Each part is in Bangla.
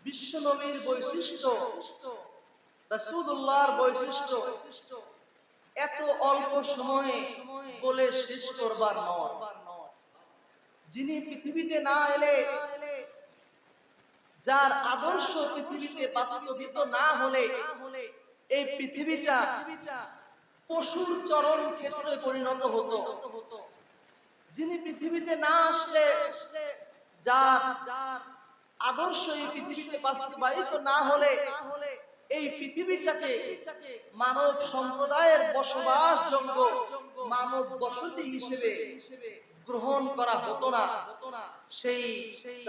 বিশ্ব নবীর বৈশিষ্ট্য, রাসূলুল্লাহর বৈশিষ্ট্য এত অল্প সময়ে বলে শেষ করবার নয়। যিনি পৃথিবীতে না এলে, যার আদর্শ পৃথিবীতে বাস্তবিত না হলে এই পৃথিবীটা পশুর চরণ ক্ষেত্রে পরিণত হতো। যিনি পৃথিবীতে না আসলে, যার আদর্শ এই পৃথিবীতে বাস্তবায়িত না হলে এই পৃথিবীটাকে মানব সম্প্রদায়ের বসবাসযোগ্য মানব বসতি হিসেবে গ্রহণ করা হতো না। সেই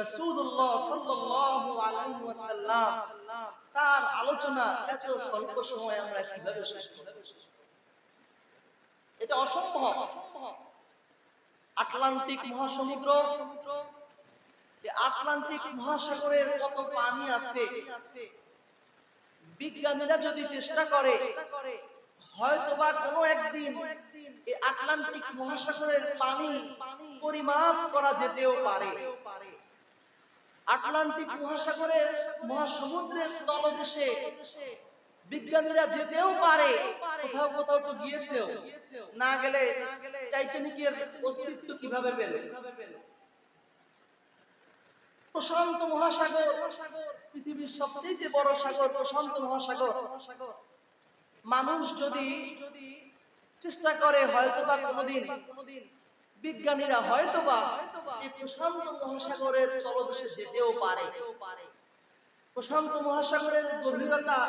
রাসূলুল্লাহ সাল্লাল্লাহু আলাইহি ওয়াসাল্লাম তার আলোচনা এত স্বল্প সময়ে আমরা কিভাবে শেষ করব? এটা অসম্ভব। আটলান্টিক মহাসমুদ্র, এই আটলান্টিক মহাসাগরের কত পানি আছে, বিজ্ঞানীরা যদি চেষ্টা করে হয়তোবা কোনো একদিন এই আটলান্টিক মহাসাগরের পানি পরিমাপ করা যেতেও পারে। আটলান্টিক মহাসাগরের মহাসমুদ্রের তলদেশে বিজ্ঞানীরা যেতেও পারে, কোথাও কোথাও তো গিয়েছেও। না গেলে টাইটানিকের অস্তিত্ব কিভাবে পেল? প্রশান্ত মহাসাগর, পৃথিবীর সবচেয়ে বড় সাগর প্রশান্ত মহাসাগর। মানুষ যদি চেষ্টা করে হয়তোবা কোনোদিন বিজ্ঞানীরা হয়তোবা এই প্রশান্ত মহাসাগরের তলদেশে যেতেও পারে। প্রশান্ত মহাসাগরের গভীরতা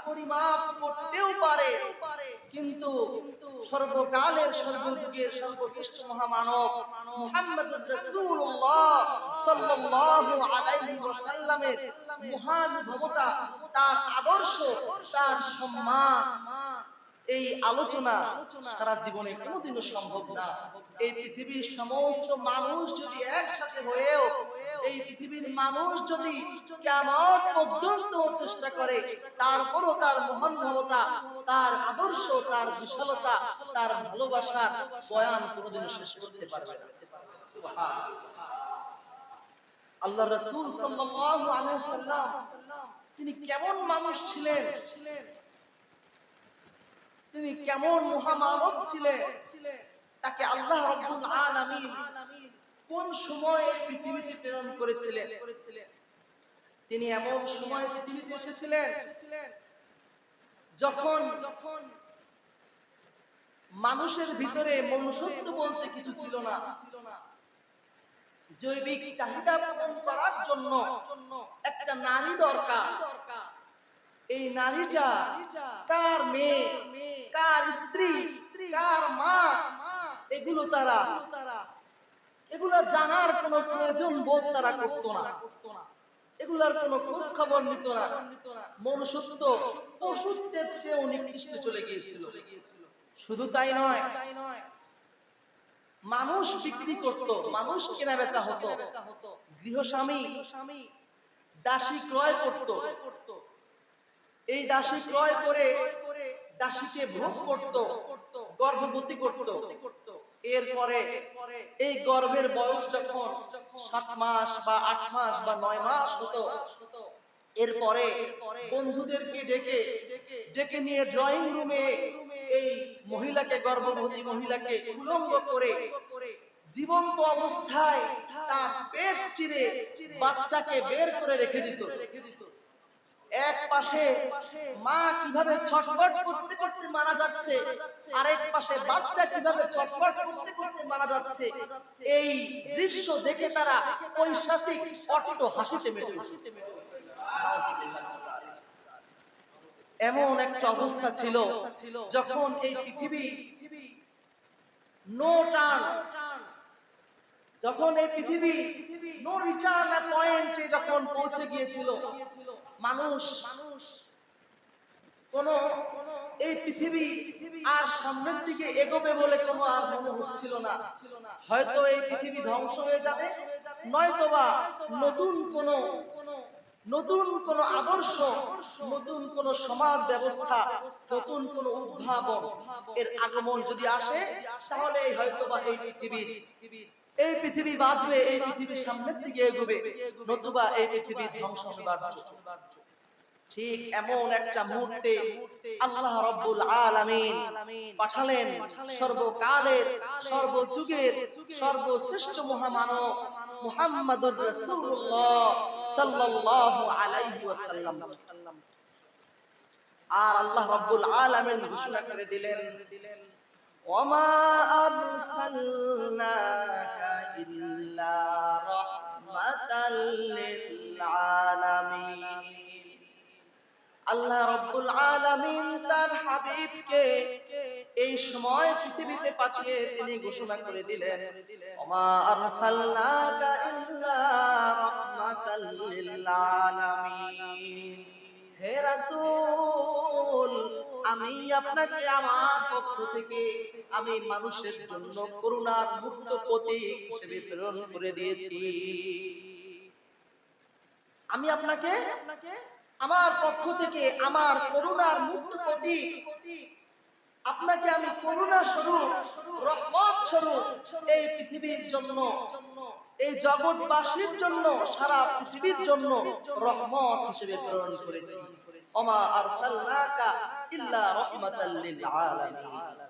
পরিমাপ করতেও পারে, কিন্তু সর্বকালের সর্বযুগের সর্বশ্রেষ্ঠ মহামানব মুহাম্মদুর রাসূলুল্লাহ সাল্লাল্লাহু আলাইহি ওয়াসাল্লামের মহান ভবতা, তার আদর্শ, তার সম্মান, এই আলোচনা সারা জীবনে কোনোদিনও সম্ভব না। এই পৃথিবীর সমস্ত মানুষ যদি একসাথে হয়েও, এই পৃথিবীর মানুষ যদি কিয়ামত পর্যন্ত চেষ্টা করে, তারপরও তার মহান ভবতা, তার আদর্শ, তার বিশালতা, তার ভালোবাসার বয়ান কোনোদিনও শেষ করতে পারবে না। সুবহানাল্লাহ। আল্লাহ রাসূল সাল্লাল্লাহু আলাইহি ওয়াসাল্লাম তিনি কেমন মানুষ ছিলেন, তিনি কেমন মহামানব ছিলেন, তাকে আল্লাহ রাব্বুল আলামিন কোন সময়ে পৃথিবীতে প্রেরণ করেছিলেন? তিনি এমন সময় পৃথিবীতে এসেছিলেন যখন মানুষের ভিতরে মনুষ্যত্ব বলতে কিছু ছিল না। জৈবিক চাহিদা পূরণ করার জন্য একটা নারী দরকার। এই নারীটা কার মেয়ে, কার স্ত্রী, কার মা, এগুলো এগুলো জানার কোনো প্রয়োজন বোধ তারা করতো না। এগুলার কোনো খোঁজ খবর নিত না। মনুষ্যত্ব পশুত্বের চেয়েও নিকৃষ্টে চলে গিয়েছিল। শুধু তাই নয়, মানুষ বিক্রি করত, মানুষ কেনা বেচা হতো। গৃহস্বামী দাসী ক্রয় করত, এই দাসী ক্রয় করে দাসীকে ভোগ করত, গর্ভবতী করত। এরপরে এই গর্ভের বয়স যখন 7 মাস বা 8 মাস বা 9 মাস হতো, এরপরে বন্ধুদেরকে ডেকে নিয়ে ড্রয়িং রুমে এই মহিলাকে, গর্ভবতী মহিলাকে উলঙ্গ করে জীবন্ত অবস্থায় তার পেট চিরে বাচ্চাকে বের করে রেখে দিত। এক পাশে মা কিভাবে ছটফট করতে করতে মারা যাচ্ছে, আরেক পাশে বাচ্চা কিভাবে ছটফট করতে করতে মারা যাচ্ছে, এই দৃশ্য দেখে তারা পৈশাচিক অট্ট হাসিতে মেতে উঠল। এমন একটা অবস্থা ছিল যখন এই পৃথিবী নো টার্ন, যখন এই পৃথিবী নো রিটার্ন পয়েন্টে যখন পৌঁছে গিয়েছিল, মানুষ কোন এই পৃথিবী আর সামনের দিকে এগোবে বলে কোনো আর মনে হচ্ছিল না। হয়তো এই পৃথিবী ধ্বংস হয়ে যাবে, নয়তোবা নতুন কোন আদর্শ, নতুন কোন সমাজ ব্যবস্থা, নতুন কোন উদ্ভাবন এর আগমন যদি আসে, তাহলে হয়তোবা এই পৃথিবীর এই পৃথিবী বাঁচবে, এই পৃথিবীর সামনের দিকে এগোবে, নতুবা এই পৃথিবী ধ্বংস অনিবার্য। ঠিক এমন একটা মুহূর্তে আল্লাহ রাব্বুল আলামিন পাঠালেন সর্বকালের সর্বযুগের সর্বশ্রেষ্ঠ মহামানব মুহাম্মাদুর রাসূলুল্লাহ সাল্লাল্লাহু আলাইহি ওয়াসাল্লাম। আর আল্লাহ রাব্বুল আলামিন ঘোষণা করে দিলেন, ওয়ামা আরসালনাকা ইল্লা রাহমাতাল লিল আলামিন। আল্লাহ রাব্বুল আলামিন তার হাবিবকে এই সময় পৃথিবীতে পাঠিয়ে তিনি ঘোষণা করে দিলেন, ওমা আরসালনাকা ইল্লা রাহমাতাল লিল আলামিন। হে রাসূল, আমি আপনাকে আমার পক্ষ থেকে আমি মানুষের জন্য করুণার মুক্ত প্রতীক হিসেবে প্রেরণ করে দিয়েছি। আমি আপনাকে আমার পক্ষ থেকে আমার করুণার মুক্ত প্রতীক, আপনাকে আমি করুণা স্বরূপ রহমত স্বরূপ এই পৃথিবীর জন্য, এই জগৎবাসীর জন্য, সারা পৃথিবীর জন্য রহমত হিসেবে প্রেরণ করেছি। ওমা আরসালনাকা ইল্লা রাহমাতাল লিল আলামিন।